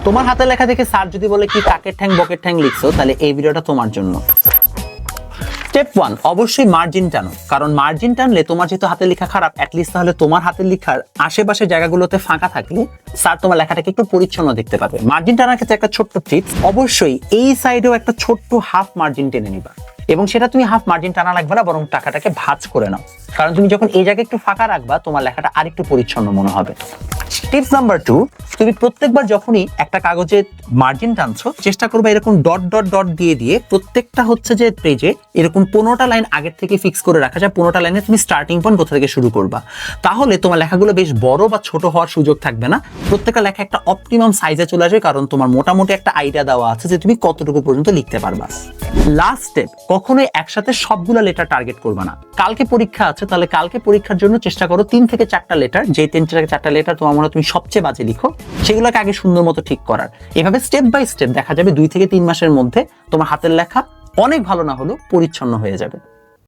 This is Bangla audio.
তোমার হাতের লেখা দেখে স্যার যদি বলে কি কাকের ঠ্যাং বকের ঠ্যাং লিখছো, তাহলে এই ভিডিওটা তোমার জন্য। স্টেপ 1, অবশ্যই মার্জিন টানো, কারণ মার্জিন টানলে তোমার যেহেতু হাতের লেখা খারাপ, অ্যাটলিস্ট তাহলে তোমার হাতের লেখার আশেপাশে জায়গাগুলোতে ফাঁকা থাকলে স্যার তোমার লেখাটাকে একটু পরিচ্ছন্ন দেখতে পাবে। মার্জিন টানার ক্ষেত্রে একটা ছোট্ট টিপস, অবশ্যই এই সাইডেও একটা ছোট্ট হাফ মার্জিন টেনে নিবা, এবং সেটা তুমি হাফ মার্জিন টানা লাগবে না, বরং টাকাটাকে ভাঁজ করে নাও, কারণ তুমি যখন এই জায়গায় একটু ফাঁকা রাখবা তোমার লেখাটা আরেকটু পরিচ্ছন্ন মনে হবে। টিপস নাম্বার 2, তুমি প্রত্যেকবার যখনই একটা কাগজে মার্জিন টানছো, চেষ্টা করবে এরকম ডট ডট ডট দিয়ে দিয়ে প্রত্যেকটা হচ্ছে যে পেজে এরকম 15টা লাইন আগের থেকে ফিক্স করে রাখা যায়। 15টা লাইনে তুমি স্টার্টিং পয়েন্ট কোথা থেকে শুরু করবা, তাহলে তোমার লেখাগুলো বেশ বড় বা ছোট হওয়ার সুযোগ থাকবে না। প্রত্যেকটা লেখা একটা অপটিমাম সাইজে চলে আসবে, কারণ তোমার মোটামুটি একটা আইডিয়া দেওয়া আছে যে তুমি কতটুকু পর্যন্ত লিখতে পারবা। লাস্ট স্টেপ, কখনোই একসাথে সবগুলো লেটার টার্গেট করবা না। কালকে পরীক্ষা আছে, তাহলে কালকে পরীক্ষার জন্য চেষ্টা করো 3 থেকে 4টা লেটার, যে 3 থেকে 4টা লেটার তোমার মনে হয় তুমি সবচেয়ে বাজে লিখো, সেগুলোকে আগে সুন্দর মতো ঠিক করার। এভাবে স্টেপ বাই স্টেপ দেখা যাবে 2 থেকে 3 মাসের মধ্যে তোমার হাতের লেখা অনেক ভালো না হলেও পরিচ্ছন্ন হয়ে যাবে।